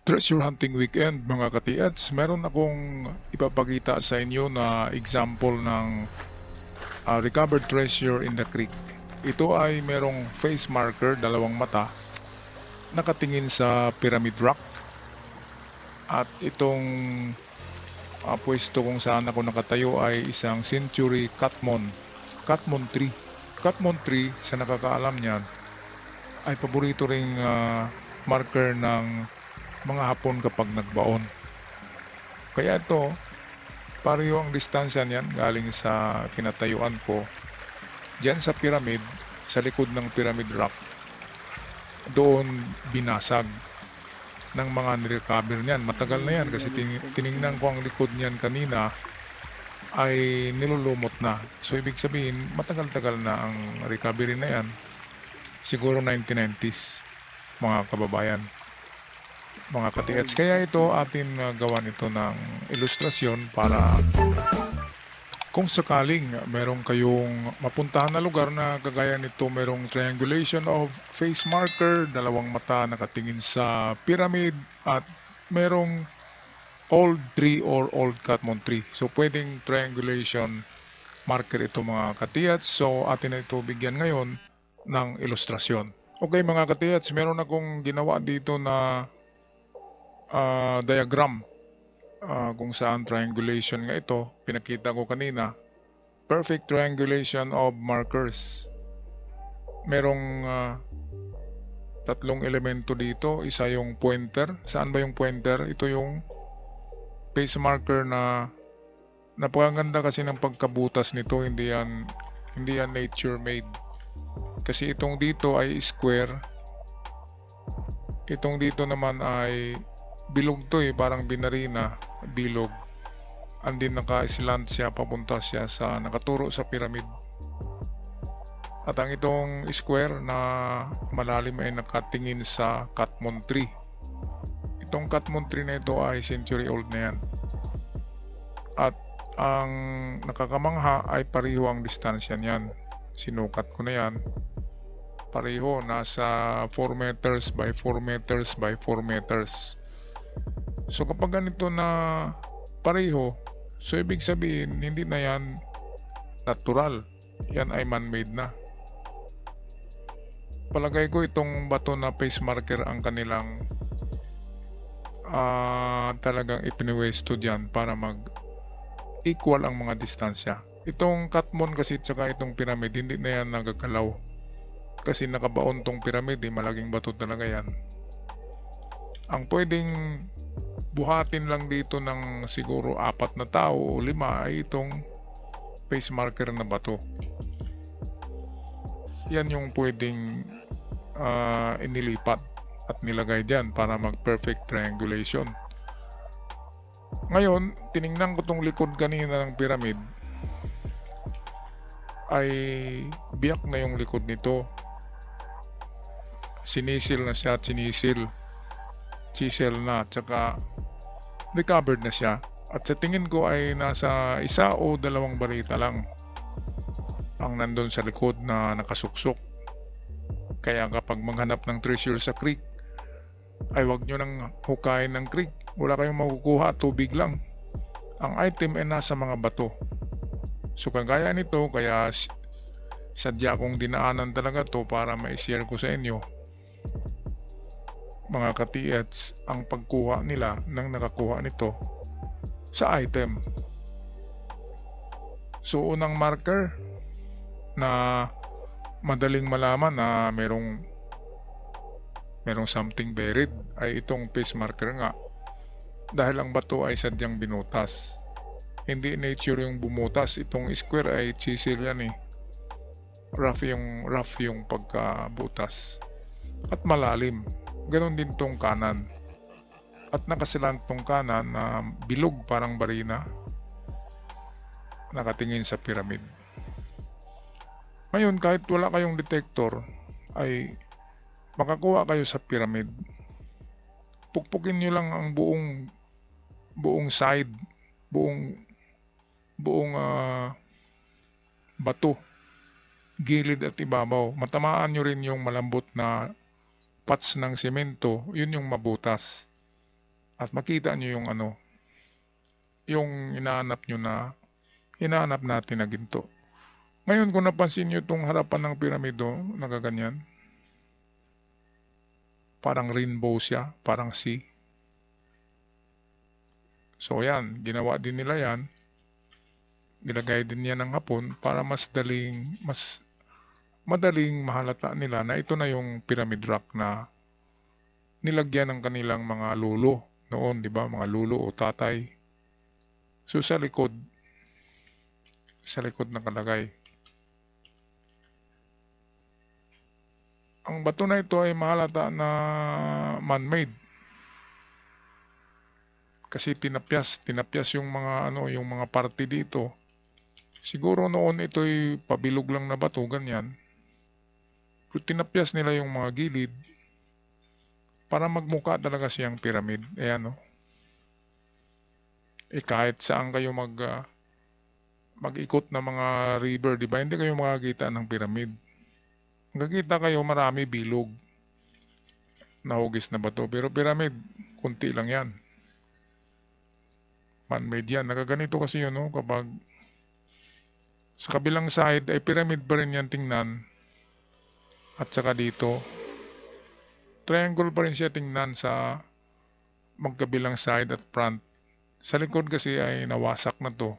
Treasure Hunting Weekend mga katiats, meron akong ipapakita sa inyo na example ng recovered treasure in the creek. Ito ay merong face marker, dalawang mata, nakatingin sa pyramid rock. At itong pwesto kung saan ako nakatayo ay isang century Catmon tree. Catmon tree, sa nakakaalam niyan, ay paborito ring marker ng mga Hapon kapag nagbaon. Kaya ito, pareho ang distansya niyan galing sa kinatayuan ko. Diyan sa pyramid, sa likod ng pyramid rock, doon binasag ng mga nirecover niyan. Matagal na yan kasi tiningnan ko ang likod niyan kanina ay nilulumot na. So ibig sabihin, matagal-tagal na ang recovery na yan. Siguro 1990s, mga kababayan, mga katiats. Kaya ito atin gawan ito ng ilustrasyon para kung sakaling merong kayong mapuntahan na lugar na kagaya nito, merong triangulation of face marker, dalawang mata nakatingin sa pyramid, at merong old tree or old Catmon tree. So pwedeng triangulation marker ito mga katiats. So atin na ito bigyan ngayon ng ilustrasyon. Okay mga katiats, meron akong ginawa dito na diagram kung saan triangulation nga ito. Pinakita ko kanina, perfect triangulation of markers. Merong tatlong elemento dito. Isa yung pointer. Saan ba yung pointer? Ito yung face marker na napakaganda kasi ng pagkabutas nito. Hindi yan nature made. Kasi itong dito ay square. Itong dito naman ay bilog to parang binarina, bilog. Andin naka-slant siya, papunta siya sa nakaturo sa pyramid. At ang itong square na malalim ay nakatingin sa Catmon tree. Itong Catmon tree na ito ay century old na yan. At ang nakakamangha ay pareho ang distansya niyan. Sinukat ko na yan. Pareho, nasa 4 meters by 4 meters by 4 meters. So kapag ganito na pareho, so ibig sabihin hindi na yan natural, yan ay man-made na. Palagay ko itong bato na face marker ang kanilang talagang ipiniwesto dyan para mag-equal ang mga distansya. Itong Catmon kasi tsaka itong pyramid, hindi na yan nagagalaw kasi nakabaon tong pyramid, malaking bato talaga yan. Ang pwedeng buhatin lang dito ng siguro 4 na tao o 5 ay itong face marker na bato. Yan yung pwedeng inilipat at nilagay dyan para mag perfect triangulation. Ngayon, tiningnan ko tong likod kanina ng pyramid, ay biyak na yung likod nito. Sinisil na siya, chisel na, tsaka recovered na siya. At sa tingin ko ay nasa 1 o 2 barita lang ang nandun sa likod na nakasuksok. Kaya kapag maghanap ng treasure sa creek, ay wag nyo nang hukayin ng creek. Wala kayong makukuha, tubig lang. Ang item ay nasa mga bato. So kagaya nito, kaya sadya kong dinaanan talaga to para ma-share ko sa inyo, mga katiats, ang pagkuha nila nang nakakuha nito sa item. So unang marker na madaling malaman na merong something buried ay itong face marker nga, dahil ang bato ay sadyang binutas. Hindi nature yung bumutas. Itong square ay chisel yan rough yung pagkabutas at malalim. Ganon din tong kanan, at nakasilant tong kanan na bilog parang barina, nakatingin sa pyramid. Ngayon, kahit wala kayong detector, ay makakuha kayo sa pyramid. Pukpukin nyo lang ang buong side, buong bato, gilid at ibabaw. Matamaan nyo rin yung malambot na patch ng semento, yun yung mabutas. at makita nyo yung yung hinahanap natin na ginto. Ngayon kung napansin nyo itong harapan ng piramido, nagaganyan. Parang rainbow siya, parang sea. So yan, ginawa din nila yan. Nilagay din yan ng hapon para mas madaling mahalata nila na ito na yung pyramid rock na nilagyan ng kanilang mga lolo noon, di ba? Mga lolo o tatay. So sa likod nakalagay. Ang bato na ito ay mahalata na man-made. Kasi tinapyas yung mga yung mga parte dito. Siguro noon ito'y pabilog lang na bato, ganyan. Pero tinapyas nila yung mga gilid para magmukha talaga siyang pyramid. Ayan, kahit saan kayo mag-ikot na mga river, di ba? Hindi kayo makakita ng pyramid. Magkikita kayo marami bilog na hugis na bato. Pero pyramid, kunti lang yan. Man-made yan. Nakaganito kasi yun, kapag sa kabilang side ay pyramid pa rin yan tingnan. At saka dito, triangle pa rin siya tingnan sa magkabilang side at front. Sa likod kasi ay nawasak na to.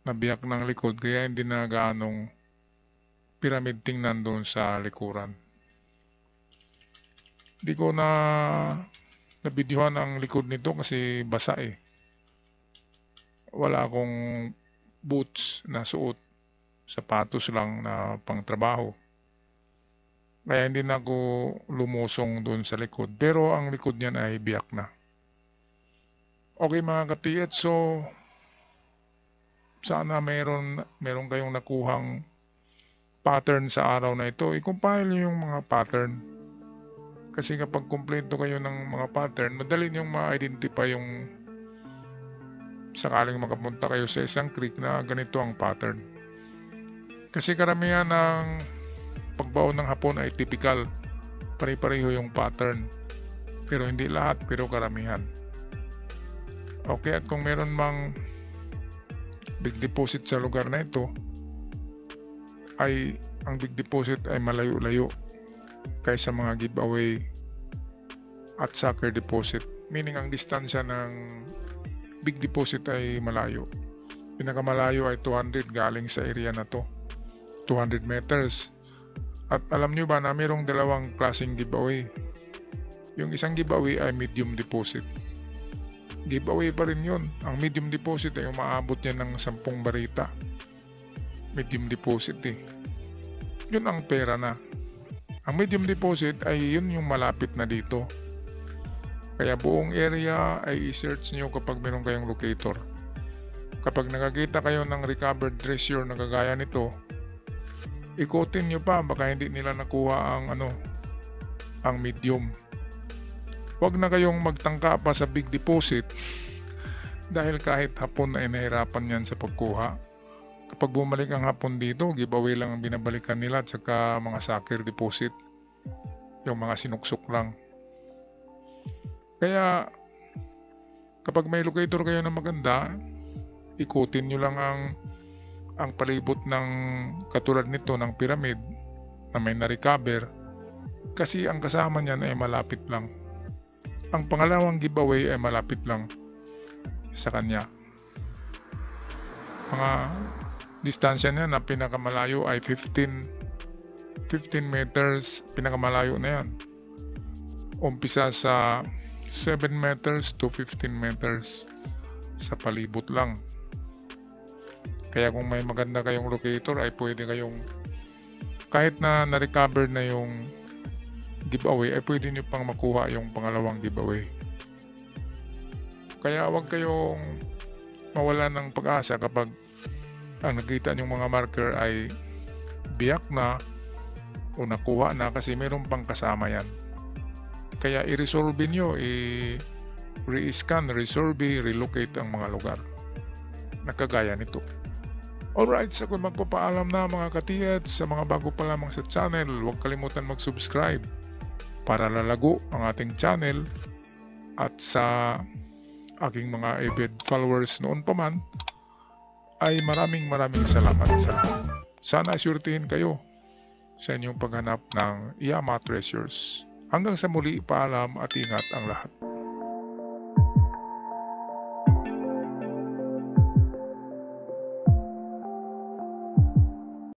Nabiyak ng likod kaya hindi na gaanong pyramid tingnan doon sa likuran. Hindi ko na nabidyohan ang likod nito kasi basa Wala akong boots na suot. Sapatos lang na pangtrabaho. Kaya hindi na ako lumusong doon sa likod. Pero ang likod niyan ay biyak na. Okay mga katiyat, so sana meron kayong nakuhang pattern sa araw na ito. I-compile nyo yung mga pattern. Kasi kapag kumpleto kayo ng mga pattern, madali nyong ma-identify yung sakaling makapunta kayo sa isang creek na ganito ang pattern. Kasi karamihan ng pagbaon ng hapon ay typical. Pare-pareho yung pattern. Pero hindi lahat, pero karamihan. Okay, at kung meron mang big deposit sa lugar na ito, ay ang big deposit ay malayo-layo kaysa mga giveaway at sucker deposit. Meaning ang distansya ng big deposit ay malayo. Pinakamalayo ay 200 galing sa area na to. 200 meters. At alam nyo ba na mayroong dalawang klaseng giveaway. Yung isang giveaway ay medium deposit. Giveaway pa rin yun. Ang medium deposit ay umaabot yan ng 10 barita. Medium deposit Yun ang pera na. Ang medium deposit ay yun yung malapit na dito. Kaya buong area ay i-search nyo kapag meron kayong locator. Kapag nakakita kayo ng recovered treasure na kagaya nito, ikutin nyo pa, baka hindi nila nakuha ang medium. Huwag na kayong magtangka pa sa big deposit dahil kahit hapon ay nahirapan yan sa pagkuha. Kapag bumalik ang hapon dito, giveaway lang ang binabalikan nila at saka mga sucker deposit. Yung mga sinuksok lang. Kaya kapag may locator kayo na maganda, ikutin nyo lang ang palibot ng katulad nito ng pyramid na may na-recover kasi ang kasama niyan ay malapit lang. Ang pangalawang giveaway ay malapit lang sa kanya. Mga distansya niya na pinakamalayo ay 15 meters, pinakamalayo na yan. Umpisa sa 7 meters to 15 meters sa palibot lang. Kaya kung may maganda kayong locator ay pwede kayong kahit na na-recover na yung giveaway ay pwede nyo pang makuha yung pangalawang giveaway. Kaya huwag kayong mawala ng pag-asa kapag ang nakita nyong mga marker ay biyak na o nakuha na kasi mayroon pang kasama yan. Kaya i-resolve nyo, i-re-scan, resolve, relocate ang mga lugar na kagaya nito. Alright, so kung magpapaalam na mga katiyat sa mga bago pa lamang sa channel, huwag kalimutan mag-subscribe para lalago ang ating channel at sa aking mga avid followers noon pa man, ay maraming salamat sa lahat. Sana asyurtihin kayo sa inyong paghanap ng Yama Treasures. Hanggang sa muli, paalam at ingat ang lahat.